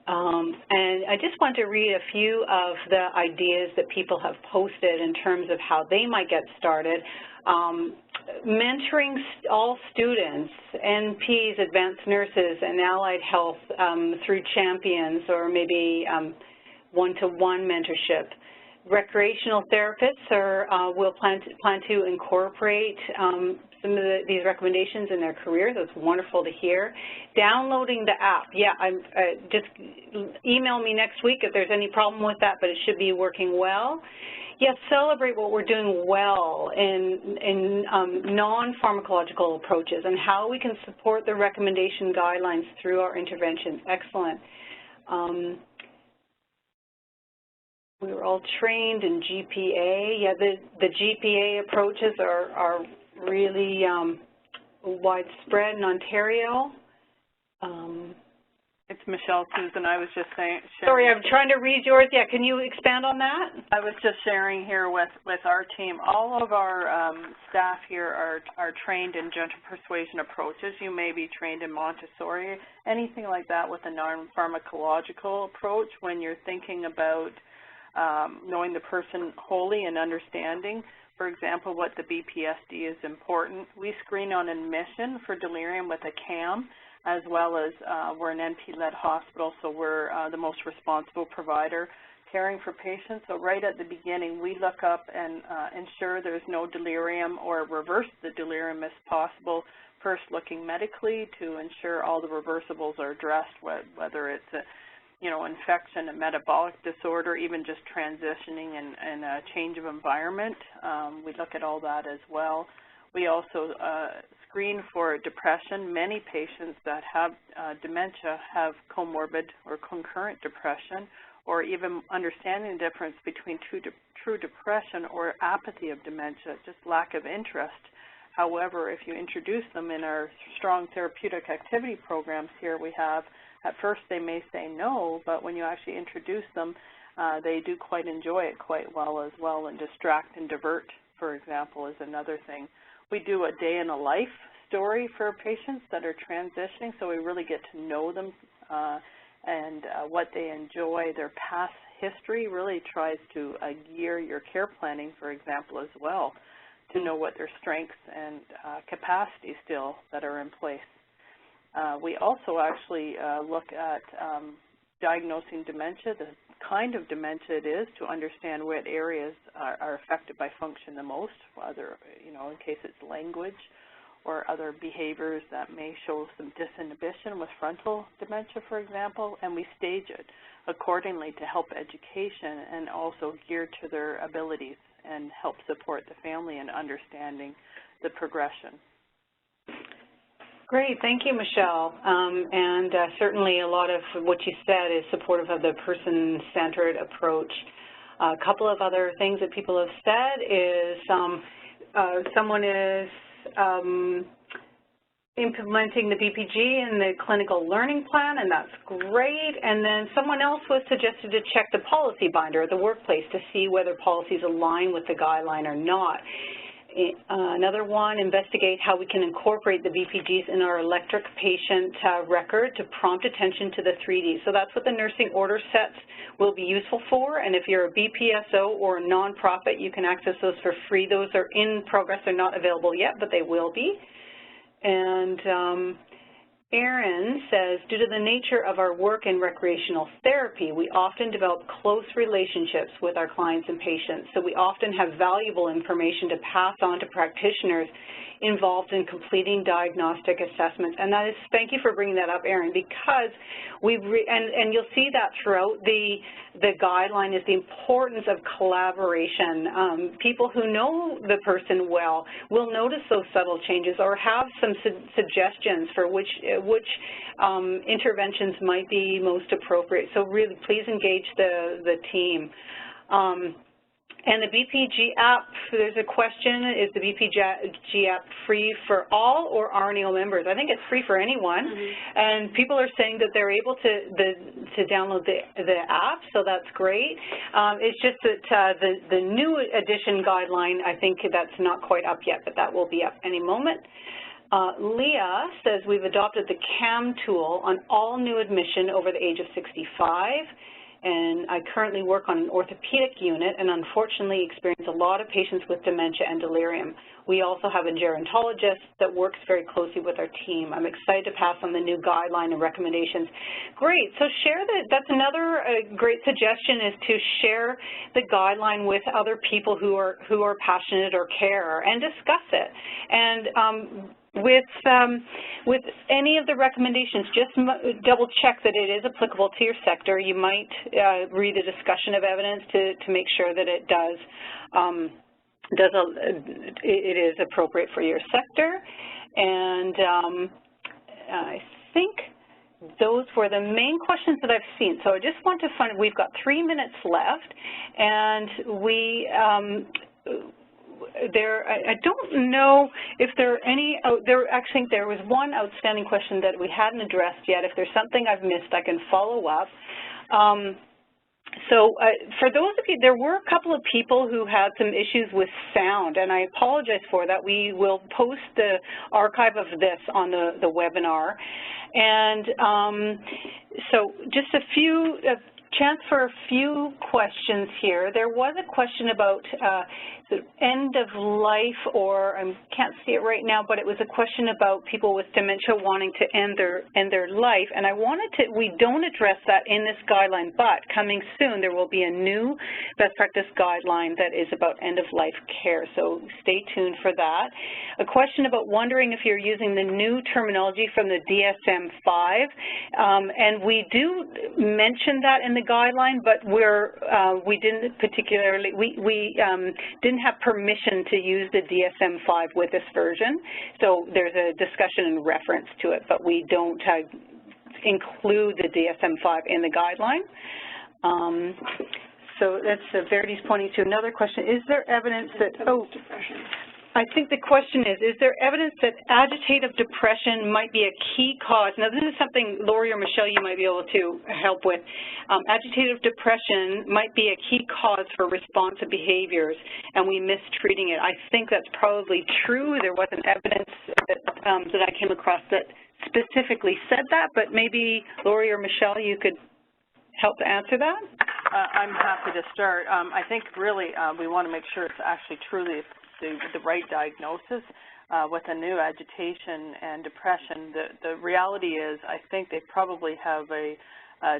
Speaker 1: And I just want to read a few of the ideas that people have posted in terms of how they might get started. Mentoring all students, NPs, advanced nurses, and allied health through champions or maybe one-to-one mentorship. Recreational therapists will plan to incorporate some of these recommendations in their career. That's wonderful to hear. Downloading the app. Yeah, just email me next week if there's any problem with that, but it should be working well. Yes, celebrate what we're doing well in non-pharmacological approaches and how we can support the recommendation guidelines through our interventions. Excellent. We were all trained in GPA. Yeah, the GPA approaches are really widespread in Ontario.
Speaker 2: It's Michelle, Susan. I was just saying.
Speaker 1: Sorry, I'm trying to read yours. Yeah, can you expand on that?
Speaker 2: I was just sharing here with our team. All of our staff here are trained in gentle persuasion approaches. You may be trained in Montessori, anything like that with a non-pharmacological approach when you're thinking about knowing the person wholly and understanding. For example, what the BPSD is important. We screen on admission for delirium with a CAM, as well as we're an NP-led hospital, so we're the most responsible provider caring for patients. So right at the beginning, we look up and ensure there's no delirium or reverse the delirium if possible, first looking medically to ensure all the reversibles are addressed, whether it's a infection, a metabolic disorder, even just transitioning and a change of environment. We look at all that as well. We also screen for depression. Many patients that have dementia have comorbid or concurrent depression, or even understanding the difference between true depression or apathy of dementia, just lack of interest. However, if you introduce them in our strong therapeutic activity programs here we have, at first they may say no, but when you actually introduce them, they do quite enjoy it quite well as well, and distract and divert, for example, is another thing. We do a day in a life story for patients that are transitioning, so we really get to know them and what they enjoy. Their past history really tries to gear your care planning, for example, as well, to know what their strengths and capacity still that are in place. We also actually look at diagnosing dementia, the kind of dementia it is, to understand what areas are affected by function the most, whether, in case it's language or other behaviors that may show some disinhibition with frontal dementia, for example, and we stage it accordingly to help education and also geared to their abilities and help support the family in understanding the progression.
Speaker 1: Great, thank you, Michelle. And certainly a lot of what you said is supportive of the person-centered approach. A couple of other things that people have said is someone is implementing the BPG in the clinical learning plan, and that's great. And then someone else was suggested to check the policy binder at the workplace to see whether policies align with the guideline or not. Another one, investigate how we can incorporate the BPGs in our electric patient record to prompt attention to the 3D. So that's what the nursing order sets will be useful for, and if you're a BPSO or a nonprofit, you can access those for free. Those are in progress. They're not available yet, but they will be. And Erin says, due to the nature of our work in recreational therapy, we often develop close relationships with our clients and patients, so we often have valuable information to pass on to practitioners involved in completing diagnostic assessments. And that is, thank you for bringing that up, Erin, because and you'll see that throughout the guideline is the importance of collaboration. People who know the person well will notice those subtle changes or have some suggestions for which interventions might be most appropriate. So really, please engage the team. And the BPG app, there's a question, is the BPG app free for all or RNAO members? I think it's free for anyone, and people are saying that they're able to download the app, so that's great. It's just that the new edition guideline, I think that's not quite up yet, but that will be up any moment. Leah says we've adopted the CAM tool on all new admission over the age of 65. And I currently work on an orthopedic unit and unfortunately experience a lot of patients with dementia and delirium. We also have a gerontologist that works very closely with our team. I'm excited to pass on the new guideline and recommendations. Great, so share that's another great suggestion, is to share the guideline with other people who are passionate or care and discuss it. And with any of the recommendations, just double check that it is applicable to your sector. You might read the discussion of evidence to make sure that it it is appropriate for your sector. And I think those were the main questions that I've seen. So I just want to find, we've got 3 minutes left, and I don't know if there are any, actually there was one outstanding question that we hadn't addressed yet. If there's something I've missed, I can follow up. So for those of you, there were a couple of people who had some issues with sound, and I apologize for that. We will post the archive of this on the webinar. And so just chance for a few questions here. There was a question about the end of life, or I can't see it right now, but it was a question about people with dementia wanting to end their life. And I wanted to, we don't address that in this guideline, but coming soon there will be a new best practice guideline that is about end of life care. So stay tuned for that. A question about wondering if you're using the new terminology from the DSM-5, and we do mention that in the guideline, but we didn't particularly, we didn't have permission to use the DSM-5 with this version. So there's a discussion and reference to it, but we don't include the DSM-5 in the guideline. So that's Verity's pointing to another question. Is there evidence that, I think the question is there evidence that agitative depression might be a key cause? Now, this is something, Lori or Michelle, you might be able to help with. Agitative depression might be a key cause for responsive behaviors, and we miss treating it. I think that's probably true. There wasn't evidence that I came across that specifically said that, but maybe Lori or Michelle, you could help to answer that?
Speaker 2: I'm happy to start. I think really we want to make sure it's actually truly the right diagnosis. With a new agitation and depression, the reality is I think they probably have a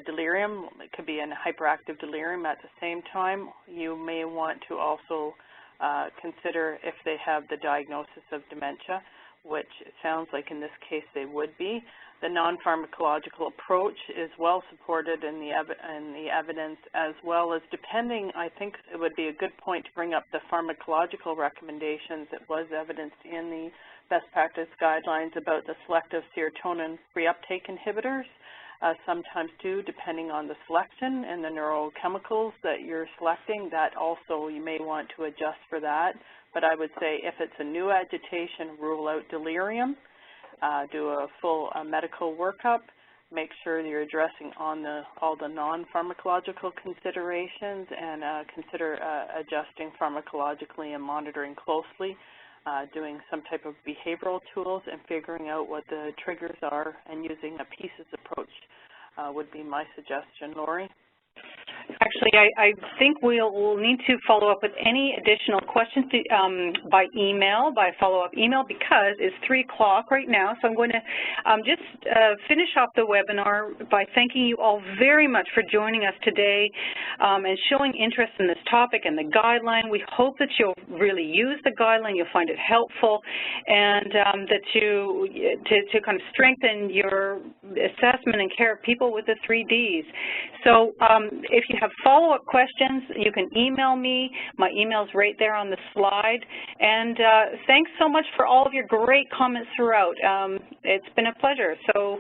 Speaker 2: delirium. It could be a hyperactive delirium at the same time. You may want to also consider if they have the diagnosis of dementia, which it sounds like in this case they would be. The non-pharmacological approach is well supported in the evidence, as well as depending, I think it would be a good point to bring up the pharmacological recommendations that was evidenced in the best practice guidelines about the selective serotonin reuptake inhibitors. Sometimes too, depending on the selection and the neurochemicals that you're selecting, that also you may want to adjust for that. But I would say if it's a new agitation, rule out delirium. Do a full medical workup, make sure that you're addressing all the non-pharmacological considerations, and consider adjusting pharmacologically and monitoring closely, doing some type of behavioral tools and figuring out what the triggers are, and using a pieces approach would be my suggestion. Lori?
Speaker 1: Actually, I think we'll need to follow up with any additional questions by email, by follow-up email, because it's 3 o'clock right now. So I'm going to just finish off the webinar by thanking you all very much for joining us today and showing interest in this topic and the guideline. We hope that you'll really use the guideline, you'll find it helpful, and that you to kind of strengthen your assessment and care of people with the 3 Ds. So if you have follow-up questions, you can email me. My email's right there on the slide. And thanks so much for all of your great comments throughout. It's been a pleasure. So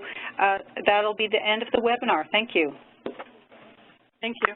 Speaker 1: that'll be the end of the webinar. Thank you.
Speaker 2: Thank you.